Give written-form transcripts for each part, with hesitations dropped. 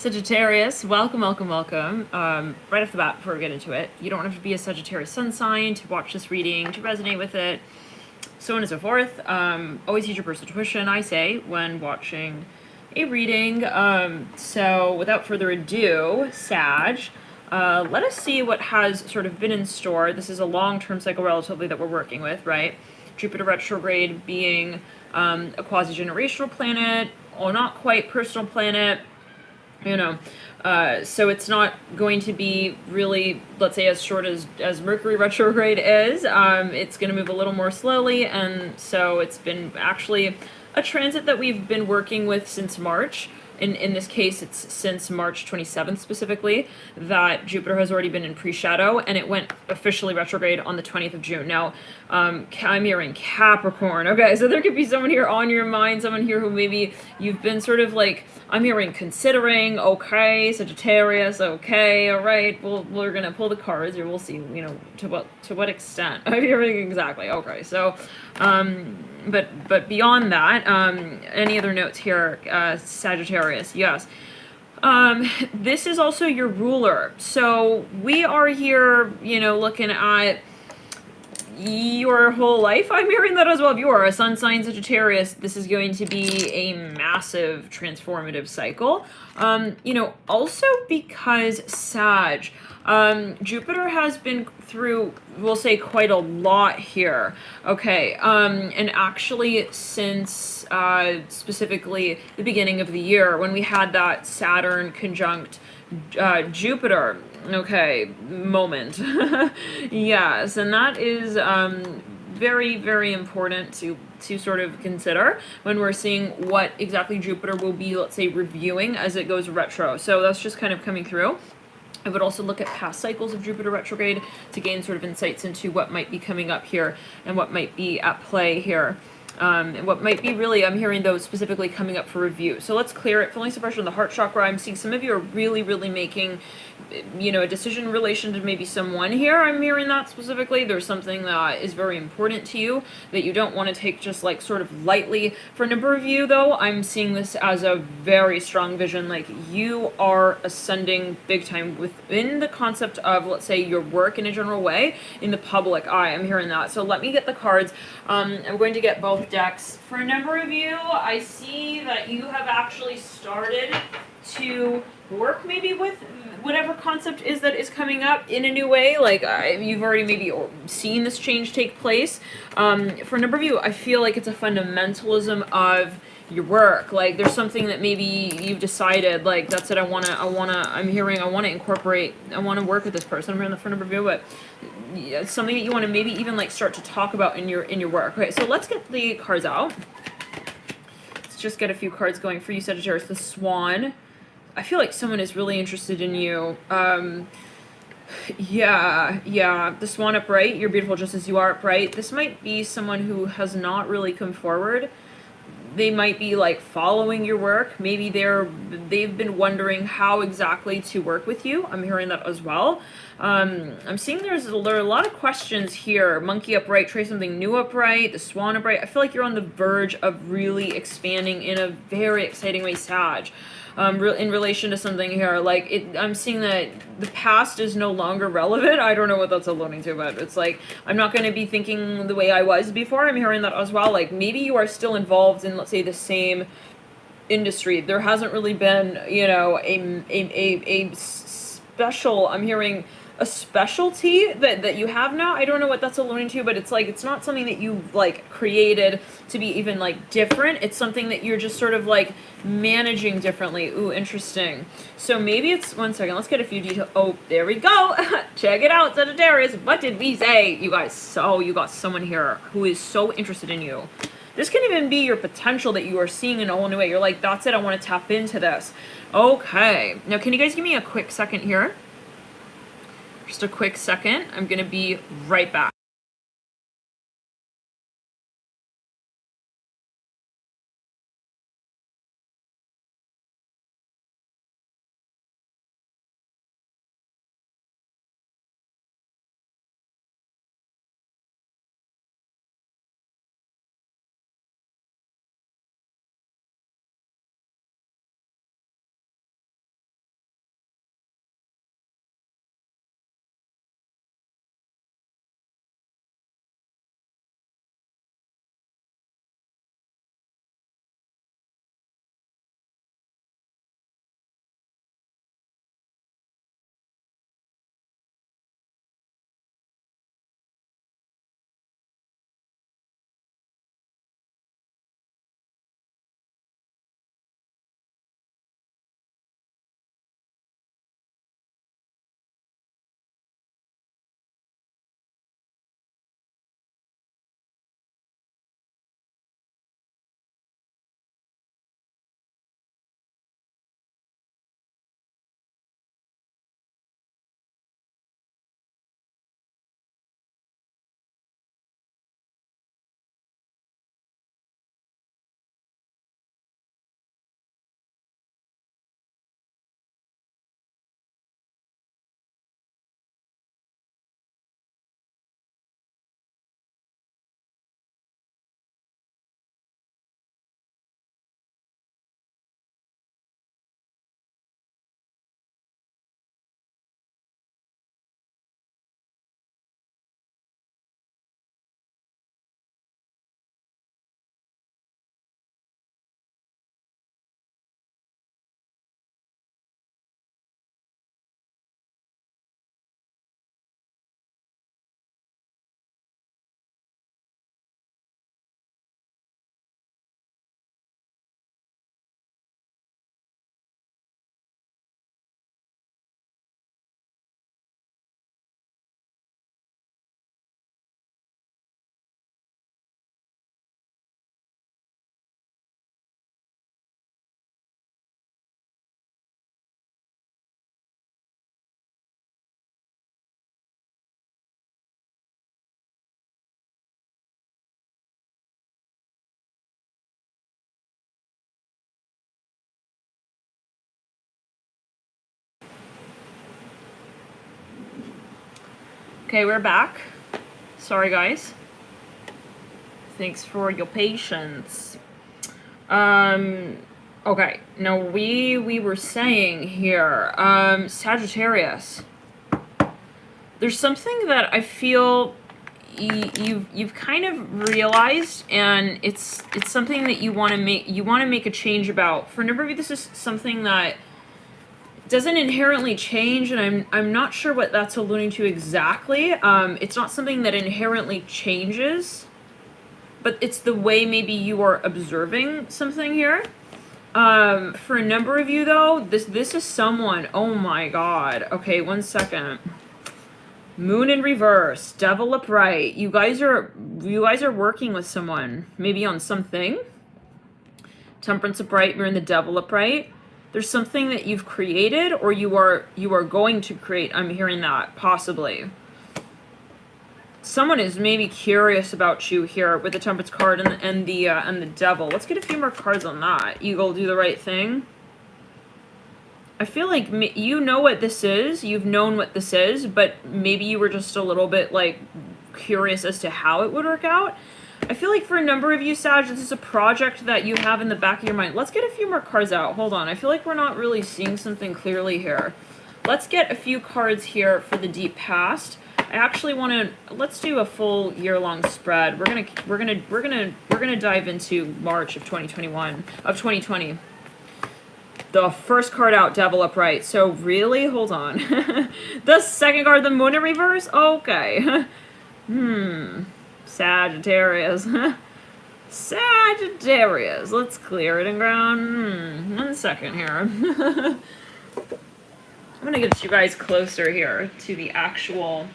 Sagittarius, welcome, welcome, welcome. Right off the bat, before we get into it, you don't have to be a Sagittarius sun sign to watch this reading, to resonate with it, so on and so forth. Always use your personal intuition, I say, when watching a reading. So without further ado, Sag, let us see what has sort of been in store. This is a long-term cycle relatively that we're working with, right? Jupiter retrograde being a quasi-generational planet, or not quite personal planet, so it's not going to be really, let's say, as short as Mercury retrograde is. It's going to move a little more slowly, and so it's been actually a transit that we've been working with since March. In this case, it's since March 27th specifically that Jupiter has already been in pre-shadow, and it went officially retrograde on the 20th of June. Now, I'm hearing Capricorn. Okay, so there could be someone here on your mind, someone here who maybe you've been sort of like, I'm hearing considering, okay, Sagittarius, okay, all right, we're going to pull the cards, or we'll see, to what extent. I'm hearing exactly, okay, so, but beyond that, any other notes here, Sagittarius? Yes. This is also your ruler. So we are here, looking at your whole life. I'm hearing that as well. If you are a sun sign Sagittarius, this is going to be a massive transformative cycle. Also because Sag, Jupiter has been through, we'll say, quite a lot here. Okay, and actually since specifically the beginning of the year when we had that Saturn conjunct Jupiter, okay, moment. Yes, and that is very, very important to sort of consider when we're seeing what exactly Jupiter will be, let's say, reviewing as it goes retro. So that's just kind of coming through. I would also look at past cycles of Jupiter retrograde to gain sort of insights into what might be coming up here and what might be at play here. And what might be really, I'm hearing those specifically coming up for review. So let's clear it. Feeling suppression of the heart chakra. I'm seeing some of you are really, really making, a decision in relation to maybe someone here. I'm hearing that specifically. There's something that is very important to you that you don't want to take just like sort of lightly. For a number of you though, I'm seeing this as a very strong vision. Like you are ascending big time within the concept of, let's say, your work in a general way in the public eye. I'm hearing that. So let me get the cards. I'm going to get both decks. For a number of you, I see that you have actually started to work maybe with whatever concept is that is coming up in a new way. Like you've already maybe seen this change take place. For a number of you, I feel like it's a fundamentalism of your work. Like there's something that maybe you've decided, like that's it, I'm hearing I want to incorporate, I want to work with this person. I'm hearing the front of review, but it's something that you want to maybe even like start to talk about in your work. Okay, so let's get the cards out. Let's just get a few cards going for you, Sagittarius. The Swan. I feel like someone is really interested in you. Yeah, the Swan upright. You're beautiful just as you are upright. This might be someone who has not really come forward. They might be like following your work. Maybe they've been wondering how exactly to work with you. I'm hearing that as well. I'm seeing there are a lot of questions here. Monkey upright, try something new upright, the Swan upright. I feel like you're on the verge of really expanding in a very exciting way, Sag. In relation to something here, like I'm seeing that the past is no longer relevant. I don't know what that's alluding to, but it's like I'm not going to be thinking the way I was before. I'm hearing that as well. Like maybe you are still involved in, let's say, the same industry. There hasn't really been, a special. I'm hearing a specialty that you have now. I don't know what that's alluding to, but it's like it's not something that you like created to be even like different. It's something that you're just sort of like managing differently. Ooh, interesting. So maybe it's, one second, let's get a few details. Oh, there we go. Check it out, Sagittarius. What did we say? You guys, so you got someone here who is so interested in you. This can even be your potential that you are seeing in a whole new way. You're like, that's it, I want to tap into this. Okay. Now, can you guys give me a quick second here? Just a quick second. I'm going to be right back. Okay, we're back. Sorry, guys. Thanks for your patience. Okay. Now we were saying here, Sagittarius. There's something that I feel you've kind of realized, and it's something that you want to make a change about. For a number of you, this is something that doesn't inherently change, and I'm not sure what that's alluding to exactly. It's not something that inherently changes, but it's the way maybe you are observing something here. For a number of you though, this is someone. Oh my god. Okay, 1 second. Moon in reverse, Devil upright. You guys are working with someone, maybe on something. Temperance upright, you're in the Devil upright. There's something that you've created, or you are going to create. I'm hearing that, possibly. Someone is maybe curious about you here with the Temperance card and the Devil. Let's get a few more cards on that. Eagle, do the right thing. I feel like you know what this is. You've known what this is, but maybe you were just a little bit like curious as to how it would work out. I feel like for a number of you, Sag, this is a project that you have in the back of your mind. Let's get a few more cards out. Hold on. I feel like we're not really seeing something clearly here. Let's get a few cards here for the deep past. I actually want to, let's do a full year-long spread. We're gonna dive into March of 2020. The first card out, Devil upright. So really, hold on. The second card, the Moon in reverse. Okay. Sagittarius. Sagittarius. Let's clear it and ground. 1 second here. I'm gonna get you guys closer here to the actual.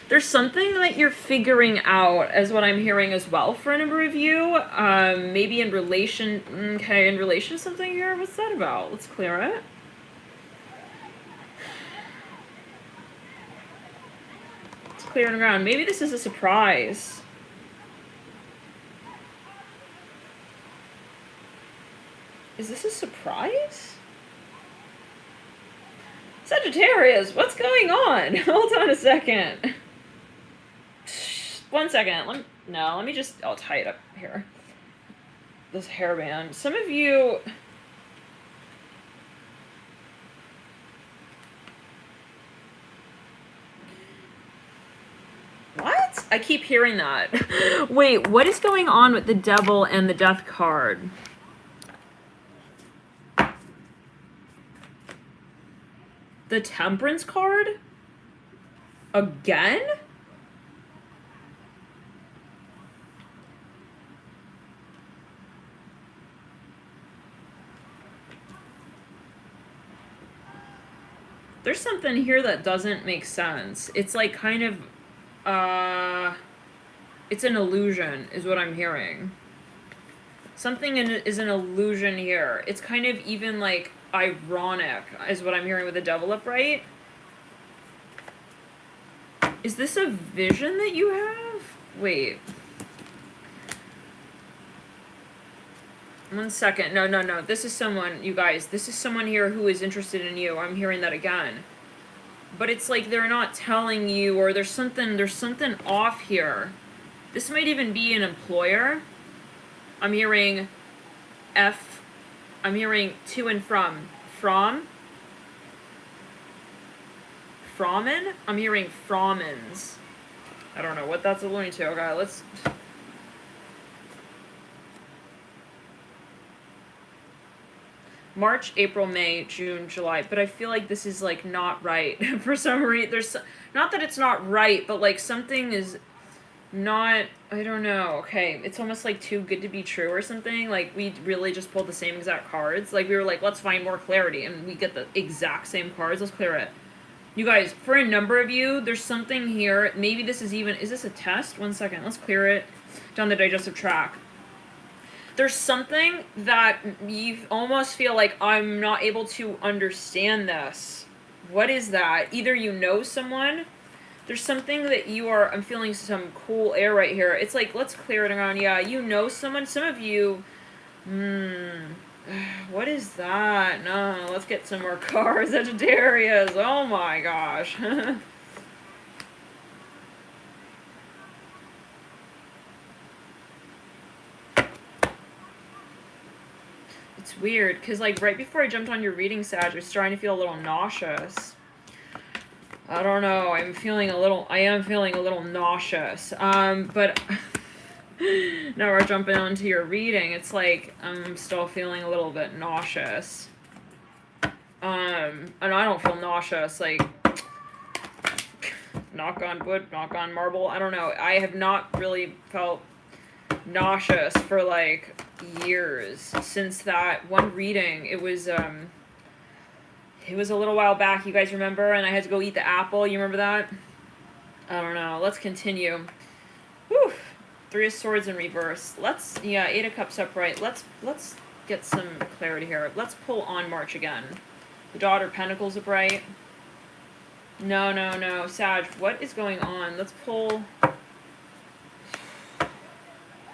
There's something that you're figuring out, as what I'm hearing as well for a number of you. Maybe in relation. Okay, in relation to something here. What's that about? Let's clear it. Clear on the ground. Maybe this is a surprise. Is this a surprise? Sagittarius, what's going on? Hold on a second. 1 second. Let me just, I'll tie it up here. This hairband. Some of you. What? I keep hearing that. Wait, what is going on with the Devil and the Death card? The Temperance card? Again? There's something here that doesn't make sense. It's like kind of it's an illusion, is what I'm hearing. Something is an illusion here. It's kind of even like ironic, is what I'm hearing with the Devil upright. Is this a vision that you have? Wait. 1 second. No. This is someone, you guys. This is someone here who is interested in you. I'm hearing that again. But it's like they're not telling you, or there's something off here. This might even be an employer. I'm hearing I'm hearing to and from. From? Fromen? I'm hearing Fromens. I don't know what that's alluding to. Okay, let's. March, April, May, June, July. But I feel like this is like not right for some reason. There's not that it's not right, but like something is not. I don't know. Okay, it's almost like too good to be true or something. Like we really just pulled the same exact cards. Like we were like, let's find more clarity, and we get the exact same cards. Let's clear it. You guys, for a number of you, there's something here. Maybe this is even. Is this a test? 1 second. Let's clear it down the digestive tract. There's something that you almost feel like I'm not able to understand this. What is that? Either you know someone. There's something that you are. I'm feeling some cool air right here. It's like, let's clear it around. Yeah, you know someone. Some of you. What is that? No, let's get some more cards. Sagittarius. Oh my gosh. It's weird, because, like, right before I jumped on your reading, Sag, I was starting to feel a little nauseous. I don't know, I am feeling a little nauseous. But now we're jumping onto your reading. It's like, I'm still feeling a little bit nauseous. And I don't feel nauseous, like, knock on wood, knock on marble, I don't know. I have not really felt nauseous for, like, years since that one reading. It was a little while back, you guys remember? And I had to go eat the apple, you remember that? I don't know. Let's continue. Whew. 3 of Swords in reverse. Yeah, 8 of Cups upright. Let's get some clarity here. Let's pull on March again. The Daughter of Pentacles upright. No. Sag, what is going on? Let's pull.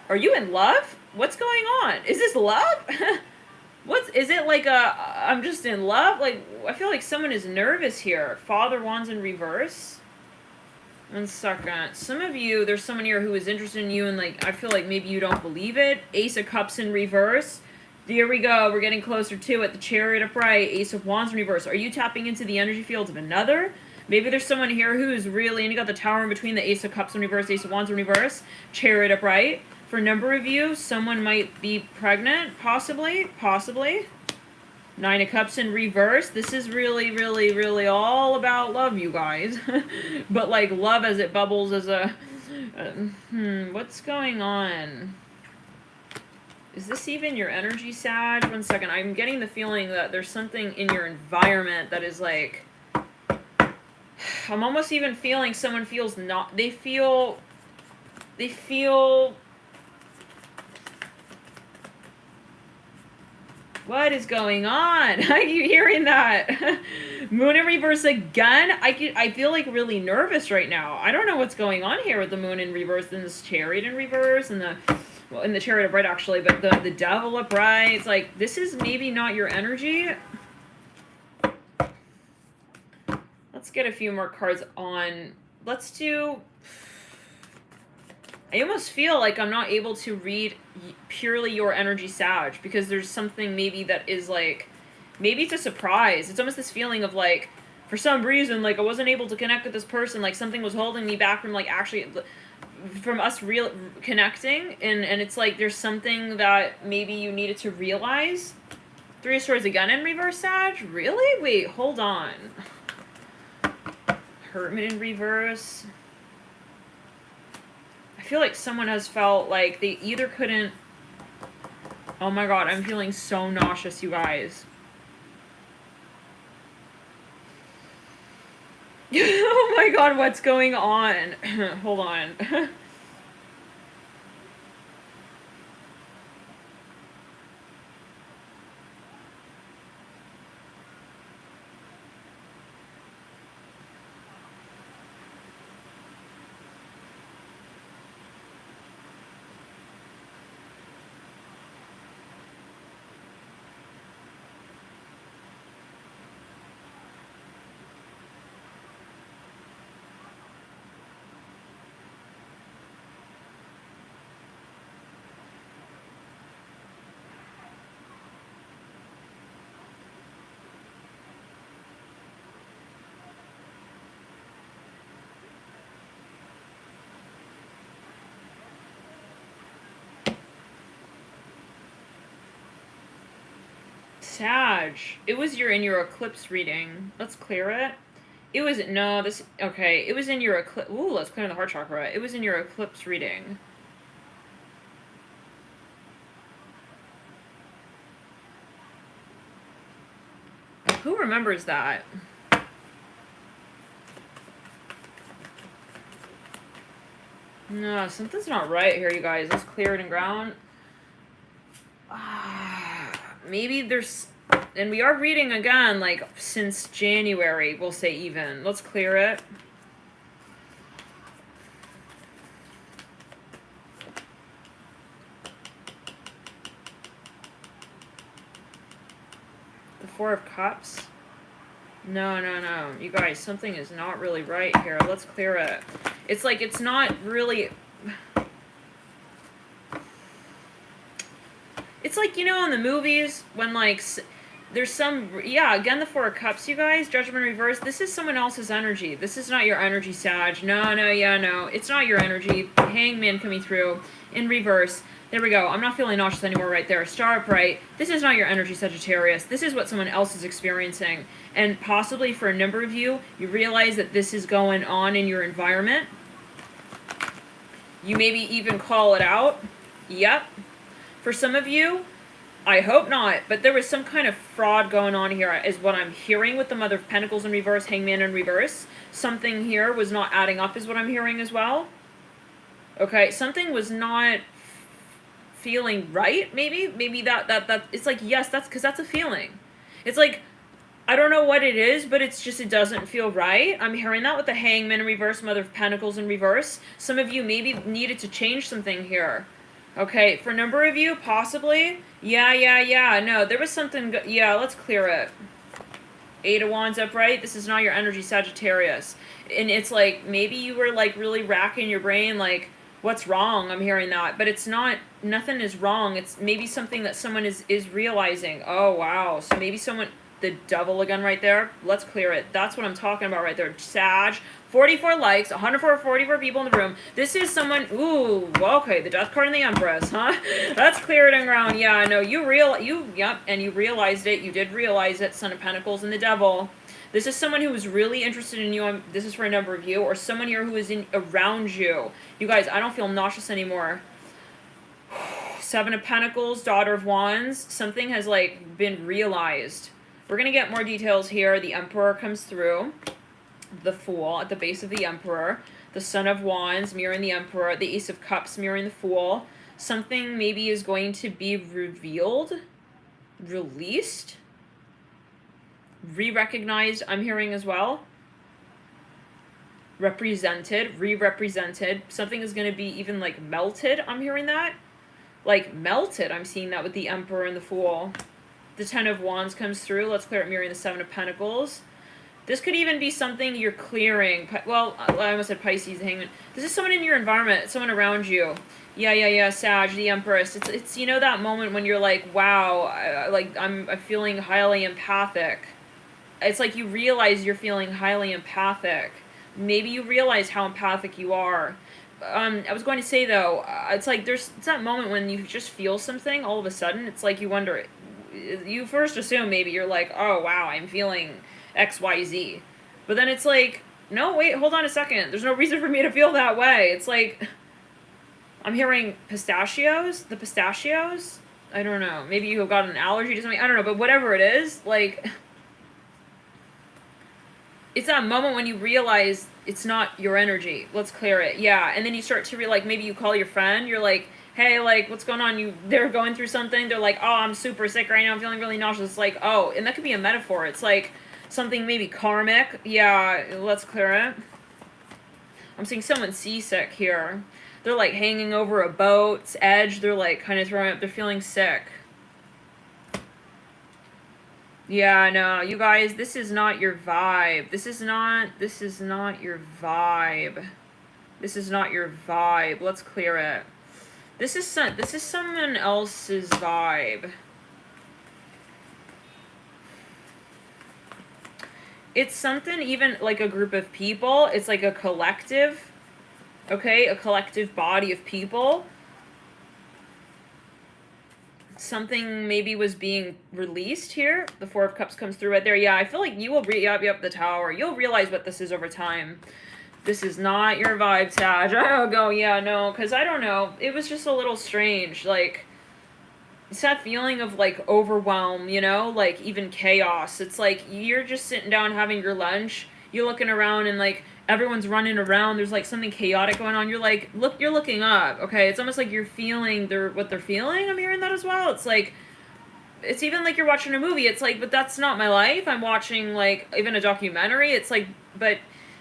Are you in love? What's going on? Is this love? Is it like I'm just in love? Like, I feel like someone is nervous here. Father Wands in reverse. 1 second. Some of you, there's someone here who is interested in you, and, like, I feel like maybe you don't believe it. Ace of Cups in reverse. Here we go. We're getting closer to it. The Chariot upright. Ace of Wands in reverse. Are you tapping into the energy fields of another? Maybe there's someone here who's really, and you got the Tower in between, the Ace of Cups in reverse, Ace of Wands in reverse, Chariot upright. For a number of you, someone might be pregnant, possibly. 9 of Cups in reverse. This is really, really, really all about love, you guys. But, like, love as it bubbles as a... what's going on? Is this even your energy, Sag? 1 second. I'm getting the feeling that there's something in your environment that is, like... I'm almost even feeling someone feels not... They feel... What is going on? Are you hearing that? Moon in reverse again? I feel, like, really nervous right now. I don't know what's going on here with the Moon in reverse and this Chariot in reverse and in the Chariot upright, actually, but the Devil upright. It's like, this is maybe not your energy. Let's get a few more cards on. Let's do... I almost feel like I'm not able to read purely your energy, Sag, because there's something maybe that is, like, maybe it's a surprise. It's almost this feeling of, like, for some reason, like, I wasn't able to connect with this person, like, something was holding me back from, like, actually, from us connecting, and it's like there's something that maybe you needed to realize. 3 of Swords again in reverse, Sag? Really? Wait, hold on. Hermit in reverse. I feel like someone has felt like they either couldn't... Oh my god, I'm feeling so nauseous, you guys. Oh my god, what's going on? Hold on. Sag, it was in your eclipse reading. Let's clear it. It was, no, this, okay, it was in your eclipse, ooh, let's clear the heart chakra. It was in your eclipse reading. Who remembers that? No, something's not right here, you guys. Let's clear it and ground. Maybe there's... And we are reading again, like, since January, we'll say even. Let's clear it. The 4 of Cups. No. You guys, something is not really right here. Let's clear it. It's like, it's not really... It's like, you know, in the movies when like there's some, yeah, again, the Four of Cups, you guys, Judgment reverse. This is someone else's energy. This is not your energy, Sag. No, it's not your energy. Hangman coming through in reverse. There we go. I'm not feeling nauseous anymore right there. Star upright. This is not your energy, Sagittarius. This is what someone else is experiencing. And possibly for a number of you, you realize that this is going on in your environment. You maybe even call it out. Yep. For some of you, I hope not, but there was some kind of fraud going on here, is what I'm hearing with the Mother of Pentacles in reverse, Hangman in reverse. Something here was not adding up, is what I'm hearing as well. Okay, something was not feeling right, maybe? Maybe that it's like, yes, that's because that's a feeling. It's like, I don't know what it is, but it's just, it doesn't feel right. I'm hearing that with the Hangman in reverse, Mother of Pentacles in reverse. Some of you maybe needed to change something here. Okay, for a number of you, possibly. Yeah. No, there was something. Yeah, let's clear it. Eight of Wands upright. This is not your energy, Sagittarius. And it's like, maybe you were like really racking your brain, like, what's wrong? I'm hearing that. But it's not, nothing is wrong. It's maybe something that someone is realizing. Oh, wow. So maybe someone, the devil again right there. Let's clear it. That's what I'm talking about right there. Sag. 44 likes, 144 people in the room. This is someone, ooh, okay, the Death card and the Empress, huh? That's cleared and ground. Yeah, no, yep, and you realized it. You did realize it. Son of Pentacles and the Devil. This is someone who is really interested in you. This is for a number of you, or someone here who is around you. You guys, I don't feel nauseous anymore. Seven of Pentacles, Daughter of Wands. Something has, like, been realized. We're going to get more details here. The Emperor comes through. The Fool at the base of the Emperor, the Son of Wands mirroring the Emperor, the Ace of Cups mirroring the Fool. Something maybe is going to be revealed, released, re-recognized, I'm hearing as well. Represented, re-represented. Something is going to be even like melted, I'm hearing that. Like melted, I'm seeing that with the Emperor and the Fool. The Ten of Wands comes through. Let's clear it mirroring the Seven of Pentacles. This could even be something you're clearing. Well, I almost said Pisces, the Hangman. This is someone in your environment, someone around you. Yeah, Sag, the Empress. It's you know that moment when you're like, wow, I'm feeling highly empathic. It's like you realize you're feeling highly empathic. Maybe you realize how empathic you are. I was going to say, though, it's like it's that moment when you just feel something all of a sudden. It's like you wonder, you first assume maybe you're like, oh, wow, I'm feeling XYZ. But then it's like, no, wait, hold on a second. There's no reason for me to feel that way. It's like, I'm hearing pistachios. The pistachios? I don't know. Maybe you have got an allergy to something. I don't know. But whatever it is, like, it's that moment when you realize it's not your energy. Let's clear it. Yeah. And then you start to realize, maybe you call your friend. You're like, hey, like, what's going on? They're going through something. They're like, oh, I'm super sick right now. I'm feeling really nauseous. It's like, oh, and that could be a metaphor. It's like, something maybe karmic. Yeah, let's clear it. I'm seeing someone seasick here. They're like hanging over a boat's edge. They're like kind of throwing up. They're feeling sick. Yeah, no, you guys, this is not your vibe. This is not your vibe. This is not your vibe. Let's clear it. This is someone else's vibe. It's something even like a group of people. It's like a collective, okay? A collective body of people. Something maybe was being released here. The Four of Cups comes through right there. Yeah, I feel like you will yep, the Tower. You'll realize what this is over time. This is not your vibe, Sag. I'll go, yeah, no, because I don't know. It was just a little strange, like, it's that feeling of, like, overwhelm, you know? Like, even chaos. It's like, you're just sitting down having your lunch. You're looking around and, like, everyone's running around. There's, like, something chaotic going on. You're like, you're looking up, okay? It's almost like you're feeling what they're feeling. I'm hearing that as well. It's like, it's even like you're watching a movie. It's like, but that's not my life. I'm watching, like, even a documentary. It's like, but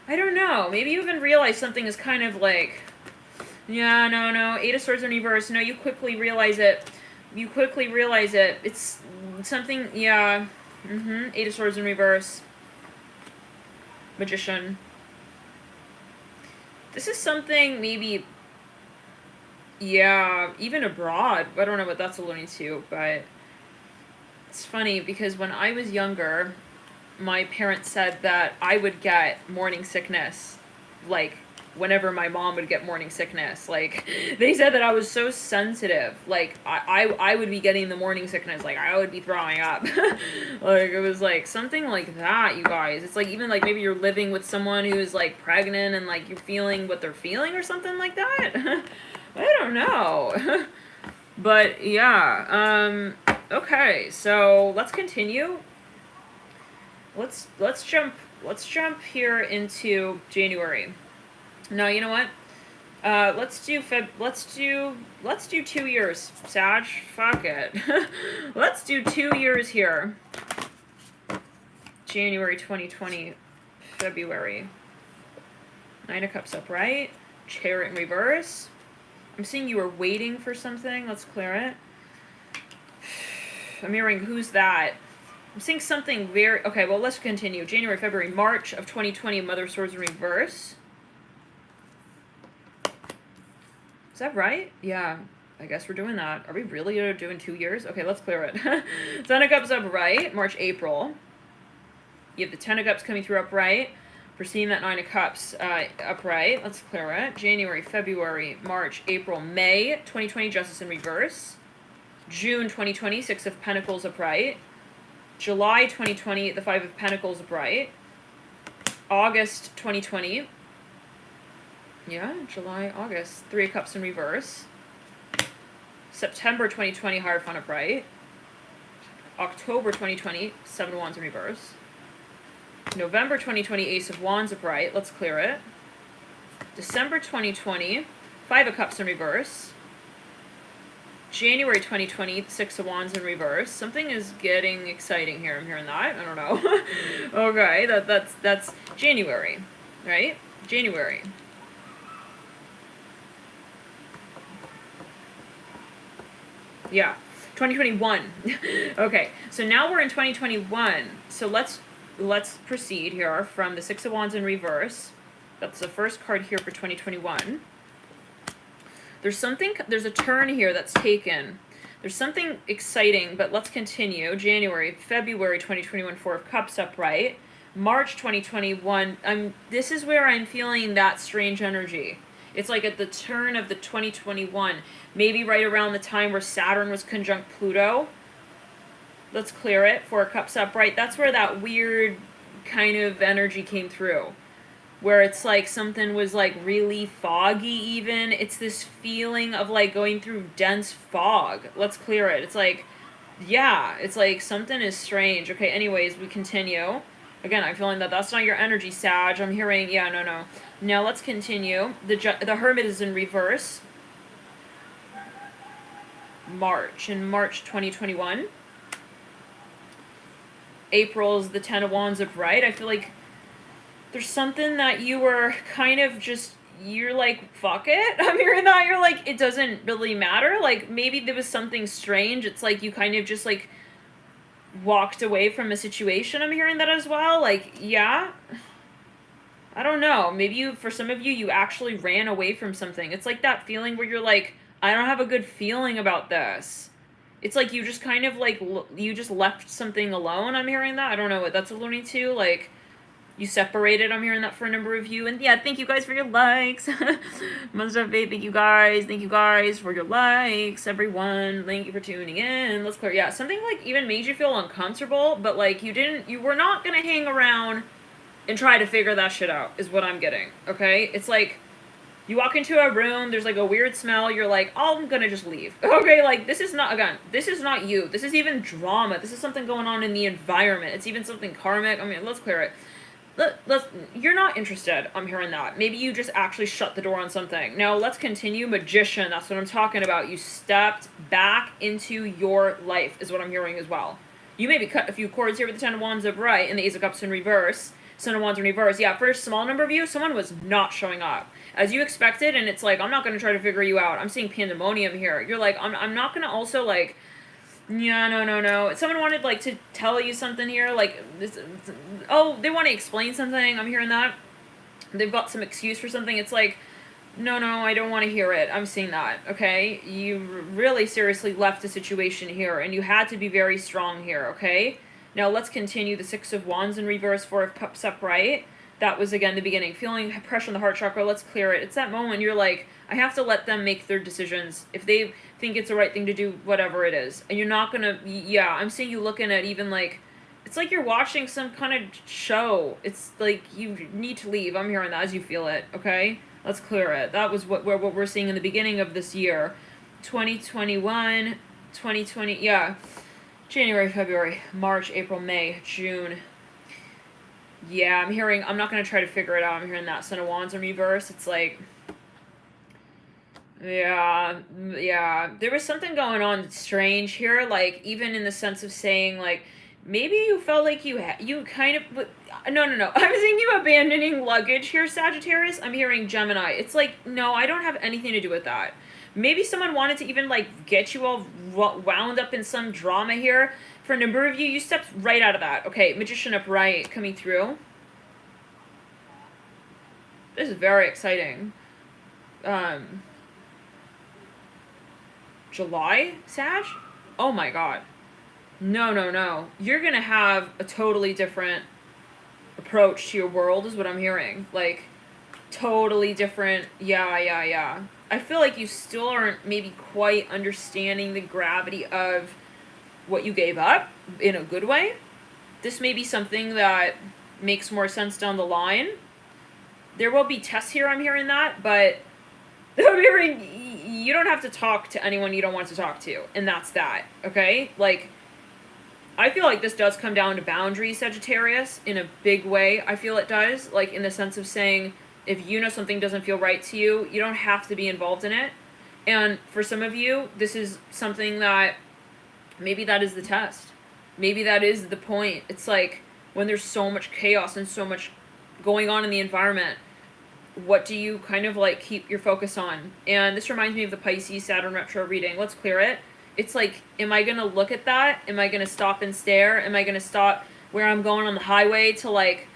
I don't know. Maybe you even realize something is kind of like, yeah, no. Eight of Swords in reverse. No, you quickly realize it. You quickly realize it. It's something, yeah. Eight of Swords in reverse. Magician. This is something maybe Yeah, even abroad. I don't know what that's alluding to, but it's funny because when I was younger, my parents said that I would get morning sickness, like whenever my mom would get morning sickness. Like they said that I was so sensitive. Like I would be getting the morning sickness. Like I would be throwing up. Like it was like something like that, you guys. It's like even like maybe you're living with someone who's like pregnant and like you're feeling what they're feeling or something like that. I don't know. But yeah, okay, so let's continue. Let's jump here into January. No, you know what? Let's do 2 years, Sag. Fuck it. Let's do 2 years here. January 2020, February. Nine of Cups upright. Chariot in reverse. I'm seeing you were waiting for something. Let's clear it. I'm hearing, who's that? I'm seeing something very... Okay, well, let's continue. January, February, March of 2020, Mother of Swords in reverse. Is that right? Yeah, I guess we're doing that. Are we really doing 2 years? Okay, let's clear it. Ten of Cups upright, March, April. You have the Ten of Cups coming through upright. We're seeing that Nine of Cups upright. Let's clear it. January, February, March, April, May 2020, Justice in reverse. June 2020, Six of Pentacles upright. July 2020, the Five of Pentacles upright. August 2020. Yeah, July, August. Three of Cups in reverse. September 2020, Hierophant upright. October 2020, Seven of Wands in reverse. November 2020, Ace of Wands upright. Let's clear it. December 2020, Five of Cups in reverse. January 2020, Six of Wands in reverse. Something is getting exciting here. I'm hearing that. I don't know. Okay, that's January, right? January. Yeah, 2021. Okay, so now we're in 2021. So let's proceed here from the Six of Wands in reverse. That's the first card here for 2021. There's a turn here that's taken. There's something exciting, but let's continue. January, February 2021, Four of Cups upright. March 2021, this is where I'm feeling that strange energy. It's like at the turn of the 2021, maybe right around the time where Saturn was conjunct Pluto. Let's clear it. Four of Cups upright. That's where that weird kind of energy came through. Where it's like something was like really foggy even. It's this feeling of like going through dense fog. Let's clear it. It's like, yeah, it's like something is strange. Okay, anyways, we continue. Again, I'm feeling that that's not your energy, Sag. I'm hearing, yeah, no. Now let's continue. The Hermit is in reverse. In March 2021. April is the Ten of Wands upright. I feel like there's something that you were kind of just, you're like, fuck it. I'm hearing that. You're like, it doesn't really matter. Like, maybe there was something strange. It's like you kind of just, like, walked away from a situation. I'm hearing that as well. Like, yeah. I don't know. Maybe for some of you, you actually ran away from something. It's like that feeling where you're like, I don't have a good feeling about this. It's like you just kind of, like, you just left something alone. I'm hearing that. I don't know what that's alluding to. Like, you separated. I'm hearing that for a number of you. And yeah, thank you guys for your likes. Monster of Faith, thank you guys. Thank you guys for your likes, everyone. Thank you for tuning in. Let's clear. Yeah, something like even made you feel uncomfortable, but like you were not going to hang around and try to figure that shit out, is what I'm getting. Okay? It's like you walk into a room, there's like a weird smell, you're like, oh, I'm gonna just leave. Okay, like this is not you. This is even drama. This is something going on in the environment. It's even something karmic. I mean, let's clear it. You're not interested. I'm hearing that. Maybe you just actually shut the door on something. Now, let's continue. Magician, that's what I'm talking about. You stepped back into your life, is what I'm hearing as well. You maybe cut a few cords here with the Ten of Wands upright and the Ace of Cups in reverse. Son of Wands in reverse. Yeah, for a small number of you, someone was not showing up as you expected, and it's like, I'm not going to try to figure you out. I'm seeing pandemonium here. You're like, I'm not going to also, like, yeah, no. Someone wanted, like, to tell you something here, like, this, oh, they want to explain something. I'm hearing that. They've got some excuse for something. It's like, No, no, I don't want to hear it. I'm seeing that, okay? You really seriously left the situation here, and you had to be very strong here, okay? Now let's continue the Six of Wands in reverse, Four of Cups upright. That was, again, the beginning. Feeling pressure on the heart chakra, let's clear it. It's that moment you're like, I have to let them make their decisions. If they think it's the right thing to do, whatever it is. And you're not gonna, yeah, I'm seeing you looking at even like, it's like you're watching some kind of show. It's like you need to leave. I'm hearing that as you feel it, okay? Let's clear it. That was what we're seeing in the beginning of this year. 2021, 2020, yeah. January, February, March, April, May, June. Yeah, I'm hearing, I'm not going to try to figure it out. I'm hearing that Son of Wands in reverse. It's like, yeah. There was something going on strange here, like, even in the sense of saying, like, maybe you felt like you kind of, no. I'm seeing you abandoning luggage here, Sagittarius. I'm hearing Gemini. It's like, no, I don't have anything to do with that. Maybe someone wanted to even, like, get you all wound up in some drama here. For a number of you, you stepped right out of that. Okay, Magician upright coming through. This is very exciting. July, Sag? Oh my god. No. You're gonna have a totally different approach to your world, is what I'm hearing. Like, totally different. Yeah. I feel like you still aren't maybe quite understanding the gravity of what you gave up in a good way. This may be something that makes more sense down the line. There will be tests here, I'm hearing that, but I'm hearing you don't have to talk to anyone you don't want to talk to, and that's that, okay? Like, I feel like this does come down to boundaries, Sagittarius, in a big way. I feel it does, like, in the sense of saying, if you know something doesn't feel right to you, you don't have to be involved in it. And for some of you, this is something that, maybe that is the test. Maybe that is the point. It's like, when there's so much chaos and so much going on in the environment, what do you kind of, like, keep your focus on? And this reminds me of the Pisces Saturn retro reading. Let's clear it. It's like, am I going to look at that? Am I going to stop and stare? Am I going to stop where I'm going on the highway to, like,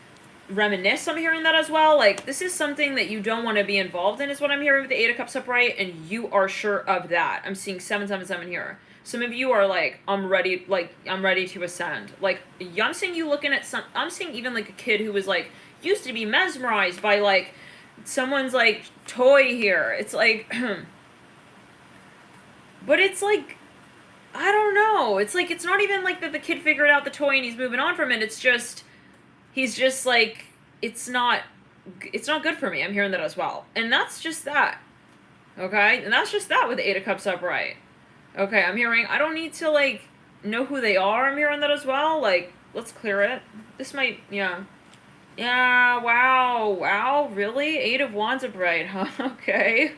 reminisce? I'm hearing that as well. Like, this is something that you don't want to be involved in, is what I'm hearing with the Eight of Cups upright, and you are sure of that. I'm seeing 777 here. Some of you are like, I'm ready to ascend. Like, I'm seeing you looking at I'm seeing even, like, a kid who was, like, used to be mesmerized by, like, someone's, like, toy here. It's like, but it's like, I don't know. It's like, it's not even like that the kid figured out the toy and he's moving on from it. It's just, he's just like, it's not good for me. I'm hearing that as well. And that's just that. Okay? And that's just that with the Eight of Cups upright. Okay, I'm hearing, I don't need to, like, know who they are. I'm hearing that as well. Like, let's clear it. This might, yeah. Yeah, wow, really? Eight of Wands upright, huh? Okay.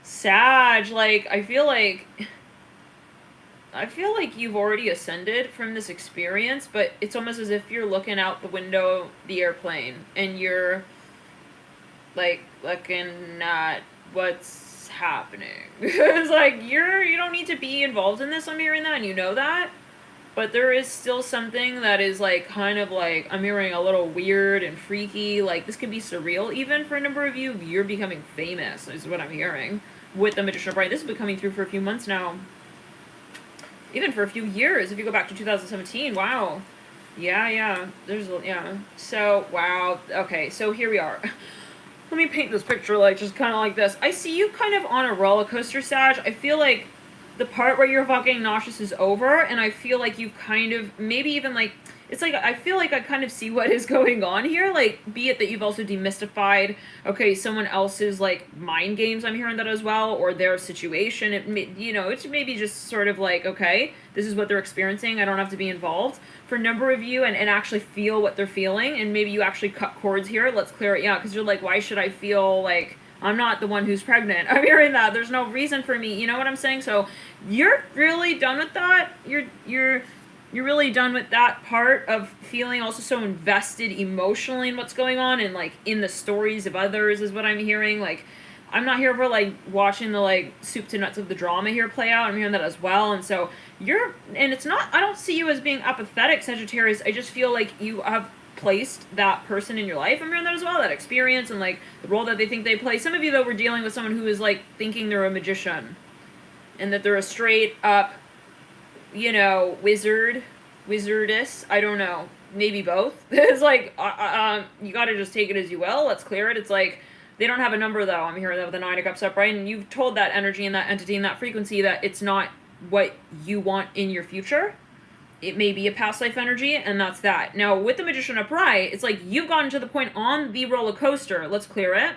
Sag, like, I feel like you've already ascended from this experience, but it's almost as if you're looking out the window of the airplane, and you're, like, looking at what's happening. Because, like, you don't need to be involved in this, I'm hearing that, and you know that. But there is still something that is, like, kind of, like, I'm hearing a little weird and freaky. Like, this could be surreal even for a number of you. You're becoming famous, is what I'm hearing. With the Magician upright. This has been coming through for a few months now. Even for a few years, if you go back to 2017. Wow. Yeah. Yeah. So, wow. Okay, so here we are. Let me paint this picture, like, just kind of like this. I see you kind of on a roller coaster, Sag. I feel like the part where you're fucking nauseous is over, and I feel like you've kind of, maybe even, like, it's like, I feel like I kind of see what is going on here, like, be it that you've also demystified, okay, someone else's, like, mind games, I'm hearing that as well, or their situation, it's maybe just sort of like, okay, this is what they're experiencing, I don't have to be involved, for a number of you, and actually feel what they're feeling, and maybe you actually cut cords here, let's clear it, yeah, because you're like, why should I feel like I'm not the one who's pregnant? I'm hearing that. There's no reason for me. You know what I'm saying? So you're really done with that. You're really done with that part of feeling also so invested emotionally in what's going on and, like, in the stories of others is what I'm hearing. Like, I'm not here for, like, watching the, like, soup to nuts of the drama here play out. I'm hearing that as well. And so and it's not, I don't see you as being apathetic, Sagittarius. I just feel like you have placed that person in your life. I'm hearing that as well, that experience and like the role that they think they play. Some of you though were dealing with someone who is like thinking they're a magician and that they're a straight up, you know, wizardess. I don't know, maybe both. It's like you got to just take it as you will. Let's clear it. It's like they don't have a number though. I'm hearing that with the 9 of Cups upright, and you've told that energy and that entity and that frequency that it's not what you want in your future. It may be a past life energy, and that's that. Now, with the Magician upright, it's like you've gotten to the point on the roller coaster. Let's clear it.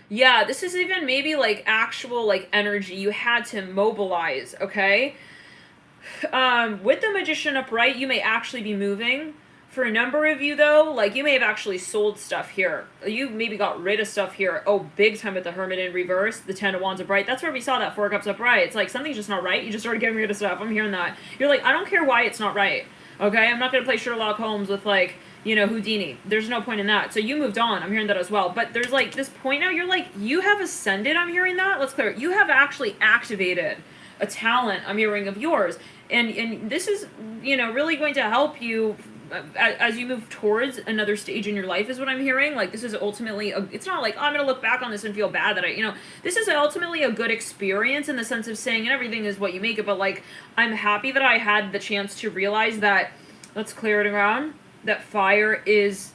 Yeah, this is even maybe like actual like energy you had to mobilize, okay? With the Magician upright, you may actually be moving. For a number of you, though, like, you may have actually sold stuff here. You maybe got rid of stuff here. Oh, big time with the Hermit in reverse, the 10 of Wands upright. That's where we saw that 4 of Cups upright. It's like, something's just not right. You just started getting rid of stuff. I'm hearing that. You're like, I don't care why it's not right. Okay? I'm not going to play Sherlock Holmes with, like, you know, Houdini. There's no point in that. So you moved on. I'm hearing that as well. But there's, like, this point now, you're like, you have ascended. I'm hearing that. Let's clear it. You have actually activated a talent, I'm hearing, of yours. And this is, you know, really going to help you as you move towards another stage in your life, is what I'm hearing. Like, this is ultimately, it's not like, oh, I'm going to look back on this and feel bad that I, you know, this is ultimately a good experience in the sense of saying, and everything is what you make it, but, like, I'm happy that I had the chance to realize that, let's clear it around, that fire is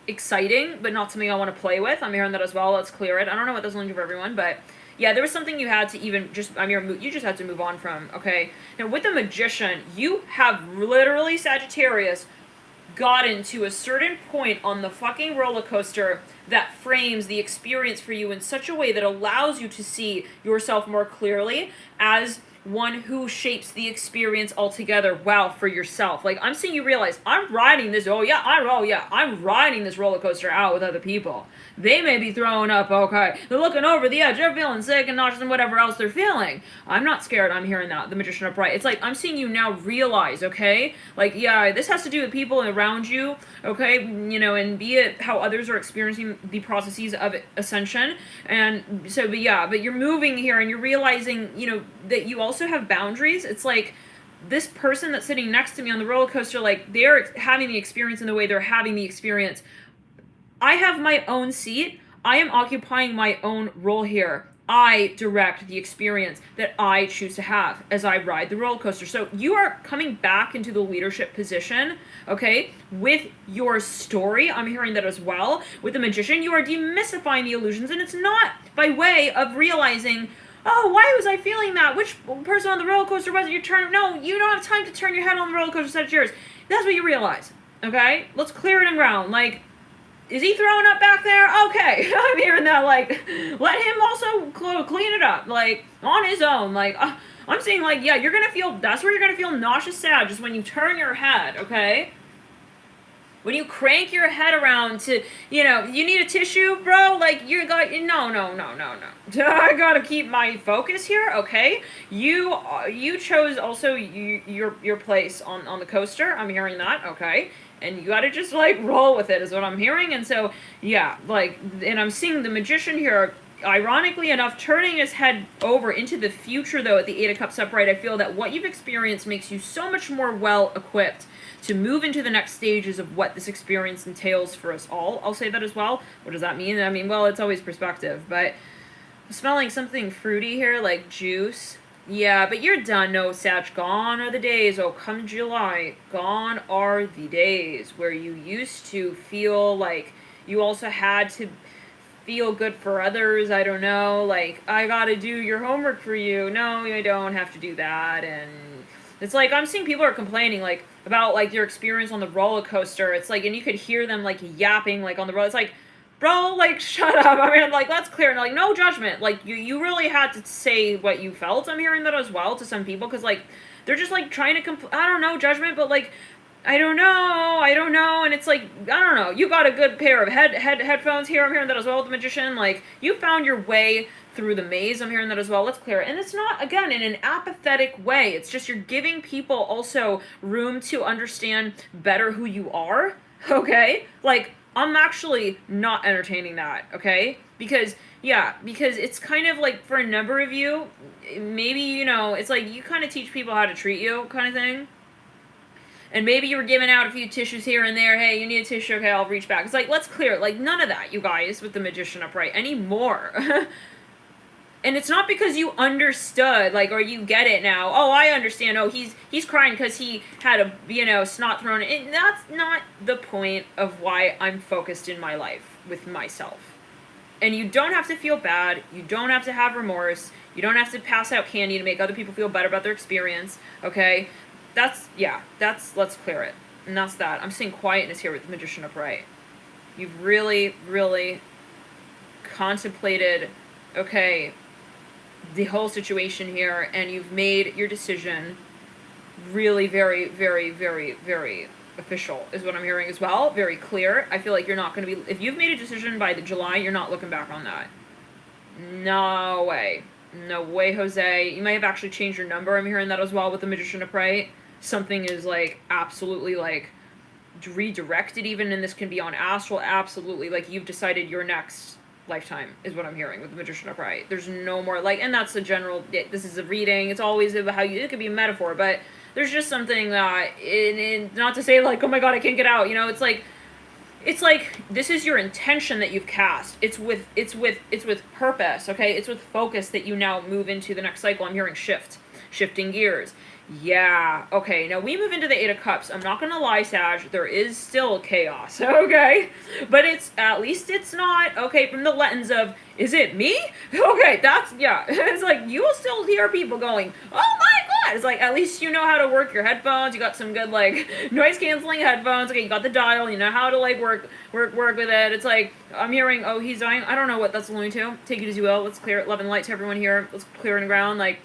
exciting, but not something I want to play with. I'm hearing that as well. Let's clear it. I don't know what that's going to do for everyone, but yeah, there was something you had to even just, you just had to move on from, okay? Now, with the Magician, you have literally, Sagittarius, gotten to a certain point on the fucking roller coaster that frames the experience for you in such a way that allows you to see yourself more clearly as one who shapes the experience altogether. Wow, for yourself. Like, I'm seeing you realize, I'm riding this, I'm riding this roller coaster out with other people. They may be throwing up, okay, they're looking over the edge, they're feeling sick and nauseous and whatever else they're feeling. I'm not scared, I'm hearing that, the Magician upright. It's like, I'm seeing you now realize, okay, like, yeah, this has to do with people around you, okay, you know, and be it how others are experiencing the processes of ascension, and so, but yeah, but you're moving here and you're realizing, you know, that you also have boundaries. It's like, this person that's sitting next to me on the roller coaster, like, they're having the experience in the way they're having the experience. I have my own seat. I am occupying my own role here. I direct the experience that I choose to have as I ride the roller coaster. So you are coming back into the leadership position, okay, with your story. I'm hearing that as well. With the Magician, you are demystifying the illusions, and it's not by way of realizing, oh, why was I feeling that? Which person on the roller coaster was it? Your turn? No, you don't have time to turn your head on the roller coaster, Sagittarius. That's what you realize, okay? Let's clear it and ground. Like, is he throwing up back there? Okay, I'm hearing that, like, let him also clean it up, like, on his own. Like, I'm seeing, like, yeah, you're gonna feel, that's where you're gonna feel nauseous sad, just when you turn your head, okay? When you crank your head around to, you know, you need a tissue, bro? Like, you got, no. I gotta keep my focus here, okay? You chose also your place on the coaster. I'm hearing that, okay? And you gotta just, like, roll with it is what I'm hearing. And so, yeah, like, and I'm seeing the Magician here, ironically enough, turning his head over into the future, though, at the 8 of Cups upright. I feel that what you've experienced makes you so much more well-equipped to move into the next stages of what this experience entails for us all. I'll say that as well. What does that mean? I mean, well, it's always perspective, but I'm smelling something fruity here, like juice. Yeah, but you're done. No, Sag, gone are the days. Oh, come July, gone are the days where you used to feel like you also had to feel good for others. I don't know, like, I gotta do your homework for you. No, you don't have to do that. And it's like, I'm seeing people are complaining, like, about, like, their experience on the roller coaster. It's like, and you could hear them, like, yapping, like, on the road. It's like, bro, like, shut up. I mean, like, let's clear. And, like, no judgment. Like, you really had to say what you felt. I'm hearing that as well to some people, because, like, they're just, like, trying to I don't know, judgment, but, like, I don't know, and it's like, I don't know, you got a good pair of headphones here. I'm hearing that as well, the Magician. Like, you found your way through the maze. I'm hearing that as well. Let's clear it. And it's not, again, in an apathetic way. It's just you're giving people also room to understand better who you are, okay? Like, I'm actually not entertaining that, okay? Because it's kind of like, for a number of you, maybe, you know, it's like you kind of teach people how to treat you kind of thing. And maybe you were giving out a few tissues here and there. Hey, you need a tissue? Okay, I'll reach back. It's like, let's clear it. Like, none of that, you guys, with the Magician upright anymore. And it's not because you understood, like, or you get it now. Oh, I understand. Oh, he's crying because he had a, snot thrown. And that's not the point of why I'm focused in my life with myself. And you don't have to feel bad. You don't have to have remorse. You don't have to pass out candy to make other people feel better about their experience. Okay? Let's clear it. And that's that. I'm seeing quietness here with the Magician upright. You've really, really contemplated, okay, the whole situation here, and you've made your decision really very, very, very, very official, is what I'm hearing as well. Very clear. I feel like you're not going to be, if you've made a decision by the July, you're not looking back on that. No way. No way, Jose. You may have actually changed your number. I'm hearing that as well with the Magician upright. Something is, like, absolutely, like, redirected even, and this can be on astral, absolutely. Like, you've decided your next lifetime is what I'm hearing with the Magician upright. There's no more, like, and that's a general, this is a reading. It's always about how it could be a metaphor, but there's just something that, not to say, like, oh my god, I can't get out, it's like, this is your intention that you've cast. It's with purpose, okay? It's with focus that you now move into the next cycle. I'm hearing shifting gears. Yeah, okay, now we move into the Eight of Cups. I'm not gonna lie, Sag, there is still chaos, okay? But at least it's not, okay, from the lens of, is it me? Okay, it's like, you will still hear people going, oh my god! It's like, at least you know how to work your headphones, you got some good, like, noise-canceling headphones, okay, you got the dial, you know how to, like, work with it. It's like, I'm hearing, oh, he's dying, I don't know what that's alluding to. Take it as you will, let's clear it, love and light to everyone here, let's clear it in the ground, like,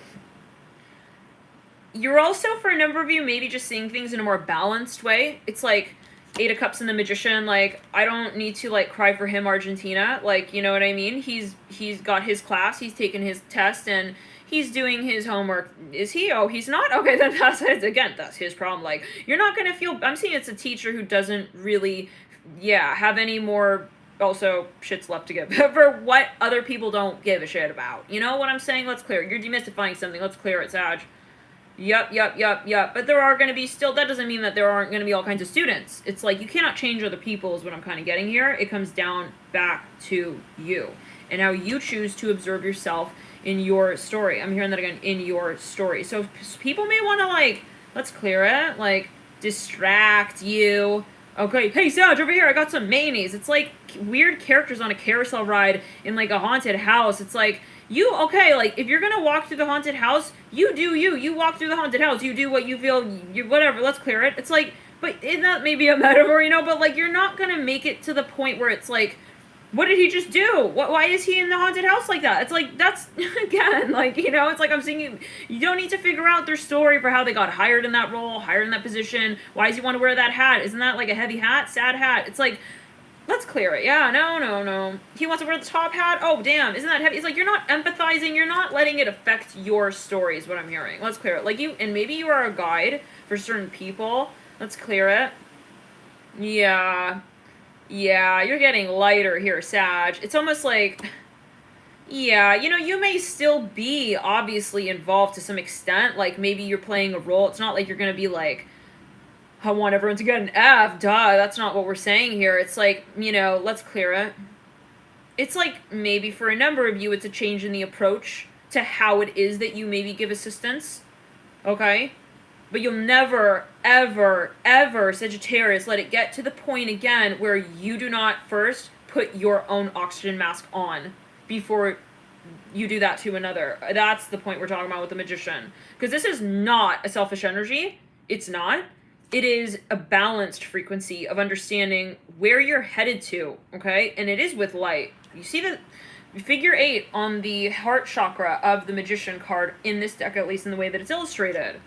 you're also, for a number of you, maybe just seeing things in a more balanced way. It's like Eight of Cups and the Magician, like, I don't need to, like, cry for him, Argentina. Like, you know what I mean? He's got his class, he's taken his test, and he's doing his homework. Is he? Oh, he's not? Okay, then that's his problem. Like, you're not gonna feel, I'm seeing it's a teacher who doesn't really, have any more, also, shit's left to give for what other people don't give a shit about. You know what I'm saying? Let's clear it. You're demystifying something. Let's clear it, Sag. Yep. But there are going to be still, that doesn't mean that there aren't going to be all kinds of students. It's like, you cannot change other people is what I'm kind of getting here. It comes down back to you and how you choose to observe yourself in your story. I'm hearing that again, in your story. So people may want to, like, let's clear it, like, distract you. Okay, hey, Sag, over here, I got some mayonnaise. It's like weird characters on a carousel ride in, like, a haunted house. It's like, if you're gonna walk through the haunted house, you do you. You walk through the haunted house. You do what you feel, whatever, let's clear it. It's like, but isn't that maybe a metaphor, but, like, you're not gonna make it to the point where it's like, what did he just do? Why is he in the haunted house like that? It's like, that's, again, like, it's like I'm saying, you don't need to figure out their story for how they got hired in that role, hired in that position. Why does he want to wear that hat? Isn't that, like, a heavy hat? Sad hat? It's like, let's clear it. Yeah, no. He wants to wear the top hat? Oh, damn. Isn't that heavy? It's like, you're not empathizing. You're not letting it affect your story is what I'm hearing. Let's clear it. Like, and maybe you are a guide for certain people. Let's clear it. Yeah, you're getting lighter here, Sag. It's almost like, you may still be obviously involved to some extent. Like, maybe you're playing a role. It's not like you're going to be like, I want everyone to get an F, duh, that's not what we're saying here. It's like, let's clear it. It's like, maybe for a number of you, it's a change in the approach to how it is that you maybe give assistance, okay? But you'll never, ever, ever, Sagittarius, let it get to the point again where you do not first put your own oxygen mask on before you do that to another. That's the point we're talking about with the Magician. Because this is not a selfish energy. It's not. It is a balanced frequency of understanding where you're headed to, okay? And it is with light. You see the figure 8 on the heart chakra of the Magician card in this deck, at least in the way that it's illustrated,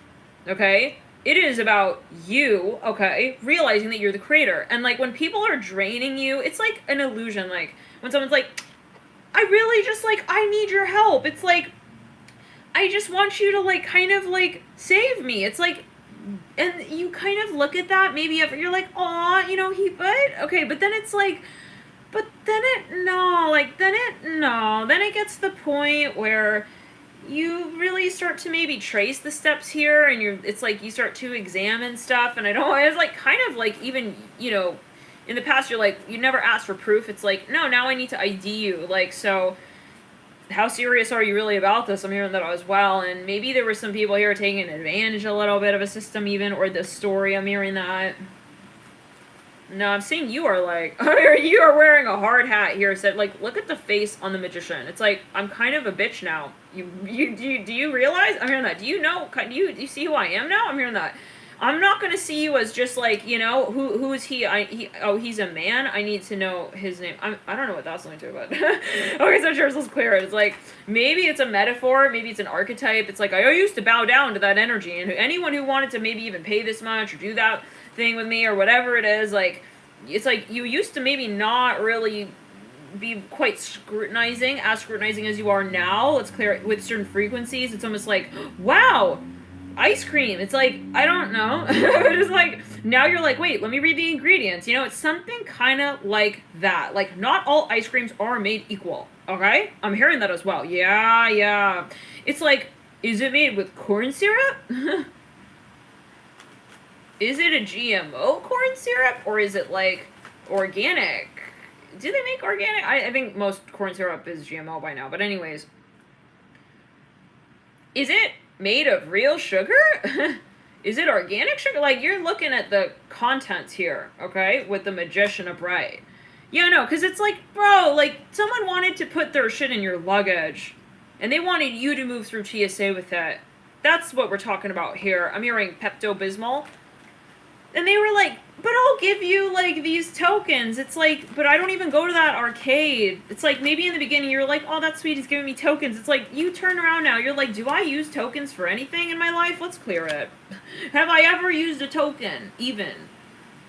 okay? It is about you, okay, realizing that you're the creator. And, like, when people are draining you, it's like an illusion. Like, when someone's like, I really just, like, I need your help. It's like, I just want you to, like, kind of, like, save me. It's like, and you kind of look at that, maybe you're like, aw, okay, but then it's like, then it gets to the point where, you really start to maybe trace the steps here, and it's like you start to examine stuff, and I don't know, it's like kind of like even, you know, in the past you're like, you never asked for proof. It's like, no, now I need to ID you. Like, so how serious are you really about this? I'm hearing that as well. And maybe there were some people here taking advantage a little bit of a system even, or the story. I'm hearing that. No, I'm seeing you are like, you are wearing a hard hat here. Said, like, look at the face on the magician. It's like, I'm kind of a bitch now. Do you realize? I'm hearing that. Do you know? Do you see who I am now? I'm hearing that. I'm not gonna see you as just like, you know, who is he? He's a man. I need to know his name. I don't know what that's going to, but okay, so sure, let's clear it. It's like maybe it's a metaphor, maybe it's an archetype. It's like I used to bow down to that energy, and anyone who wanted to maybe even pay this much or do that thing with me or whatever it is, like it's like you used to maybe not really be quite scrutinizing as you are now. Let's clear it with certain frequencies. It's almost like, wow, ice cream. It's like, I don't know. It's like, now you're like, wait, let me read the ingredients. You know, it's something kind of like that. Like, not all ice creams are made equal, okay? I'm hearing that as well. Yeah. It's like, is it made with corn syrup? Is it a GMO corn syrup? Or is it, like, organic? Do they make organic? I think most corn syrup is GMO by now. But anyways. Is it made of real sugar? Is it organic sugar? Like, you're looking at the contents here, okay? With the magician upright. Yeah, no, because it's like, bro, like, someone wanted to put their shit in your luggage. And they wanted you to move through TSA with it. That's what we're talking about here. I'm hearing Pepto-Bismol. And they were like, but I'll give you, like, these tokens. It's like, but I don't even go to that arcade. It's like, maybe in the beginning you're like, oh, that's sweet, he's giving me tokens. It's like, you turn around now, you're like, do I use tokens for anything in my life? Let's clear it. Have I ever used a token, even?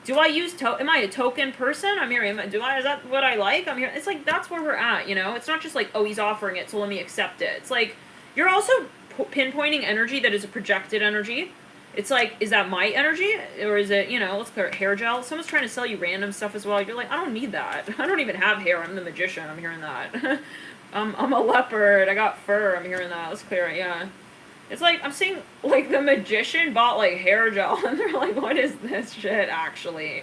Do I use am I a token person? I'm hearing, is that what I like? I'm hearing, it's like, that's where we're at, you know? It's not just like, oh, he's offering it, so let me accept it. It's like, you're also pinpointing energy that is a projected energy. It's like, is that my energy? Or is it, you know, let's clear it, hair gel? Someone's trying to sell you random stuff as well. You're like, I don't need that. I don't even have hair. I'm the magician. I'm hearing that. I'm a leopard. I got fur. I'm hearing that. Let's clear it, yeah. It's like, I'm seeing, like, the magician bought, like, hair gel. And they're like, what is this shit, actually?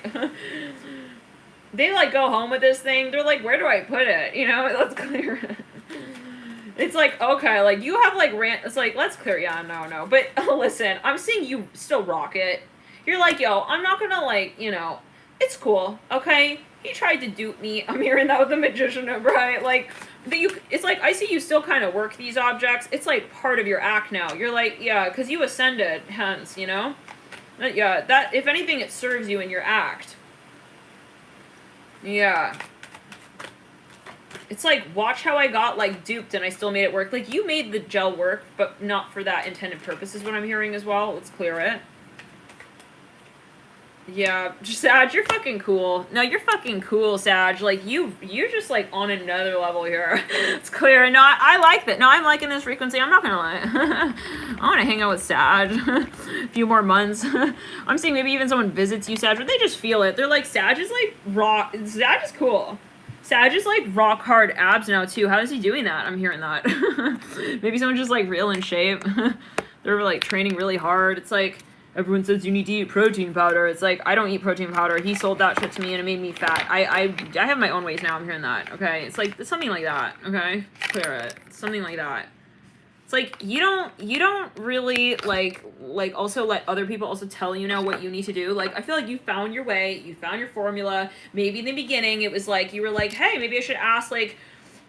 They, like, go home with this thing. They're like, where do I put it? You know, let's clear it. It's like, okay, like, you have, like, it's like, let's clear, yeah, no. But, listen, I'm seeing you still rock it. You're like, yo, I'm not gonna, like, you know, it's cool, okay? He tried to dupe me. I'm hearing that with the magician, right? Like, it's like, I see you still kind of work these objects. It's, like, part of your act now. You're like, yeah, because you ascended, hence, you know? Yeah, that, if anything, it serves you in your act. Yeah. It's like, watch how I got, like, duped and I still made it work. Like, you made the gel work, but not for that intended purpose is what I'm hearing as well. Let's clear it. Yeah, Sag, you're fucking cool. No, you're fucking cool, Sag. Like, you're just, like, on another level here. It's clear. No, I like that. No, I'm liking this frequency. I'm not gonna lie. I want to hang out with Sag. A few more months. I'm seeing maybe even someone visits you, Sag, but they just feel it. They're like, Sag is, like, raw. Sag is cool. Sag is, like, rock hard abs now, too. How is he doing that? I'm hearing that. Maybe someone's just, like, real in shape. They're, like, training really hard. It's like, everyone says you need to eat protein powder. It's like, I don't eat protein powder. He sold that shit to me and it made me fat. I have my own ways now. I'm hearing that, okay? It's like, it's something like that, okay? Clear it. Something like that. It's like, you don't really, like, also let other people also tell you now what you need to do. Like, I feel like you found your way, you found your formula. Maybe in the beginning it was like, you were like, hey, maybe I should ask, like,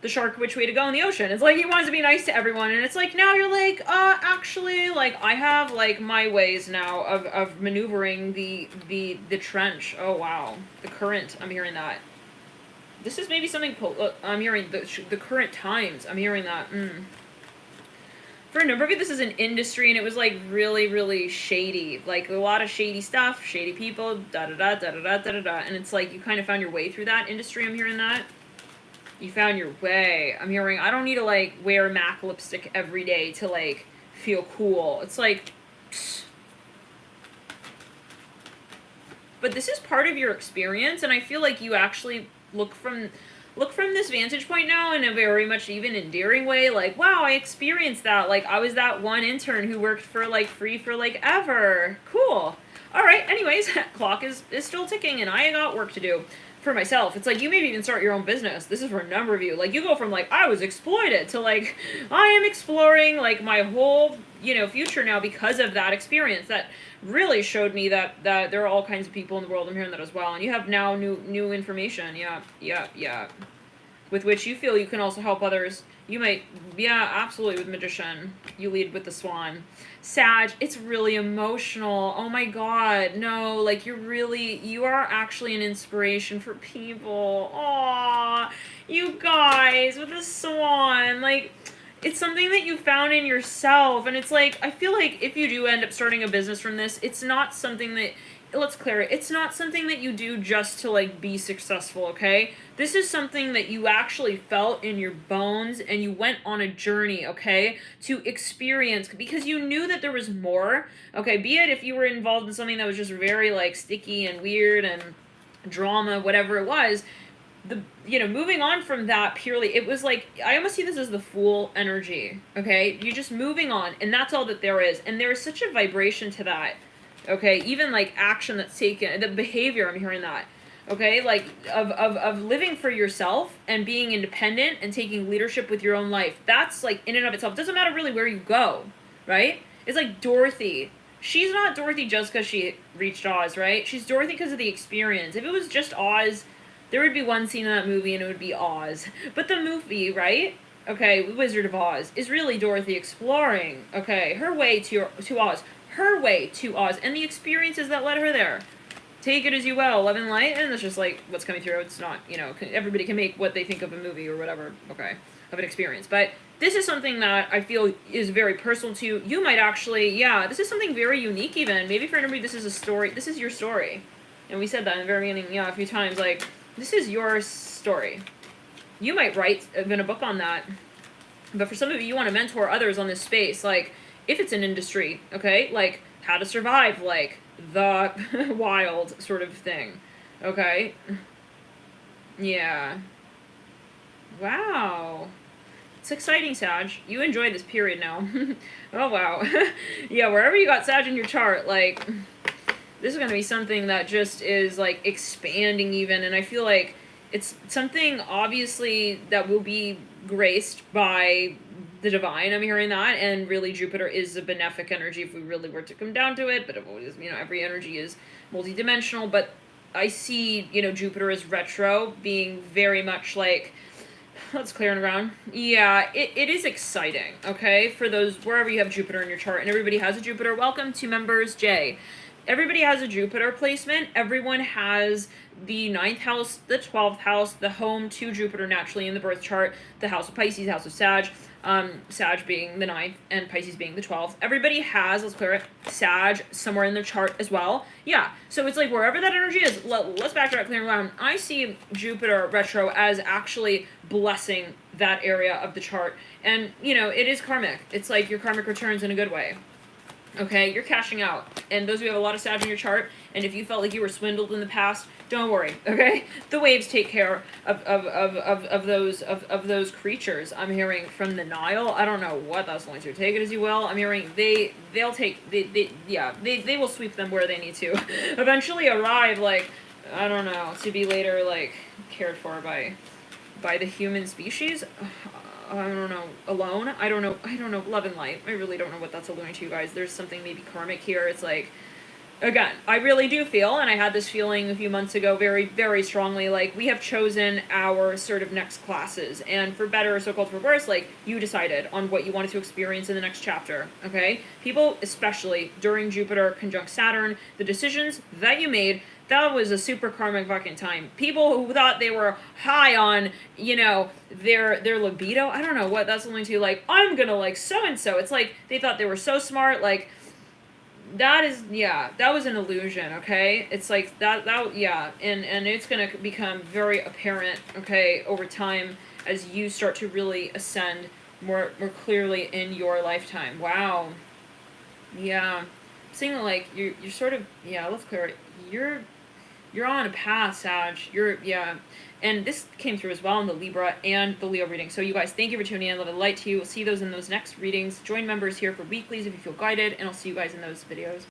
the shark which way to go in the ocean. It's like, you wanted to be nice to everyone, and it's like, now you're like, actually, like, I have, like, my ways now of maneuvering the trench. Oh, wow. The current, I'm hearing that. This is maybe something, I'm hearing the current times. I'm hearing that, For a number of you, this is an industry, and it was, like, really, really shady. Like, a lot of shady stuff, shady people, da-da-da, da-da-da, da-da-da. And it's like, you kind of found your way through that industry, I'm hearing that. You found your way. I'm hearing, I don't need to, like, wear MAC lipstick every day to, like, feel cool. It's like, psst. But this is part of your experience, and I feel like you actually look look from this vantage point now in a very much even endearing way. Like, wow, I experienced that. Like, I was that one intern who worked for like free for like ever. Cool. All right. Anyways, clock is still ticking, and I got work to do for myself. It's like you maybe even start your own business. This is for a number of you. Like, you go from like I was exploited to like I am exploring like my whole future now because of that experience. That really showed me that there are all kinds of people in the world. I'm hearing that as well, and you have now new information. Yeah. With which you feel you can also help others. You might, yeah, absolutely. With Magician, you lead with the Swan. Sag, it's really emotional. Oh my God, no, like you are actually an inspiration for people. Aw, you guys with the Swan, like, it's something that you found in yourself, and it's like, I feel like if you do end up starting a business from this, it's not something that, let's clear it, it's not something that you do just to like be successful, okay? This is something that you actually felt in your bones, and you went on a journey, okay, to experience, because you knew that there was more, okay? Be it if you were involved in something that was just very like sticky and weird and drama, whatever it was, moving on from that purely, it was like, I almost see this as the Fool energy, okay? You're just moving on, and that's all that there is, and there is such a vibration to that, okay? Even like action that's taken, the behavior, I'm hearing that, okay? Like of living for yourself and being independent and taking leadership with your own life. That's like in and of itself. It doesn't matter really where you go, right? It's like Dorothy. She's not Dorothy just because she reached Oz, right? She's Dorothy because of the experience. If it was just Oz, there would be one scene in that movie and it would be Oz. But the movie, right? Okay, Wizard of Oz is really Dorothy exploring, okay, her way to Oz. Her way to Oz and the experiences that led her there. Take it as you will, love and light, and that's just like what's coming through. It's not, everybody can make what they think of a movie or whatever, okay, of an experience. But this is something that I feel is very personal to you. You might actually, this is something very unique even. Maybe for everybody this is a story, this is your story. And we said that in the very beginning, a few times, like, this is your story. You might write even a book on that. But for some of you want to mentor others on this space, like, if it's an industry, okay, like, how to survive, like, the wild sort of thing, okay? Yeah. Wow. It's exciting, Sag. You enjoy this period now. Oh, wow. Yeah, wherever you got Sag in your chart, like, this is going to be something that just is, like, expanding even, and I feel like it's something, obviously, that will be graced by the divine, I'm hearing that, and really Jupiter is a benefic energy if we really were to come down to it, but it always, every energy is multidimensional, but I see, Jupiter is retro being very much like, let's clear it around. Yeah, it is exciting, okay, for those, wherever you have Jupiter in your chart, and everybody has a Jupiter. Welcome to members J. Everybody has a Jupiter placement. Everyone has the 9th house, the 12th house, the home to Jupiter naturally in the birth chart, the house of Pisces, house of Sag, Sag being the 9th and Pisces being the 12th. Everybody has, let's clear it, Sag somewhere in their chart as well. Yeah, so it's like wherever that energy is, let's backtrack, clear around. I see Jupiter retro as actually blessing that area of the chart. And, it is karmic. It's like your karmic returns in a good way. Okay, you're cashing out. And those of you who have a lot of Sag in your chart, and if you felt like you were swindled in the past, don't worry, okay? The waves take care of those creatures. I'm hearing from the Nile. I don't know what that's going to. Take it as you will. I'm hearing they will sweep them where they need to. Eventually arrive, like, I don't know, to be later, like, cared for by the human species. I don't know, alone? I don't know, love and light. I really don't know what that's alluding to, you guys. There's something maybe karmic here. It's like, again, I really do feel, and I had this feeling a few months ago very, very strongly, like, we have chosen our sort of next classes, and for better or so-called for worse, like, you decided on what you wanted to experience in the next chapter, okay? People, especially during Jupiter conjunct Saturn, the decisions that you made, that was a super karmic fucking time. People who thought they were high on, their libido. I don't know what that's only to, like, I'm gonna like so-and-so. It's like, they thought they were so smart, like, that was an illusion, okay? It's like, and it's gonna become very apparent, okay, over time as you start to really ascend more clearly in your lifetime. Wow. Yeah. Seeing like, you're sort of, let's clear it. You're on a path, Sag. Yeah. And this came through as well in the Libra and the Leo reading. So you guys, thank you for tuning in. Love and light to you. We'll see those in those next readings. Join members here for weeklies if you feel guided, and I'll see you guys in those videos.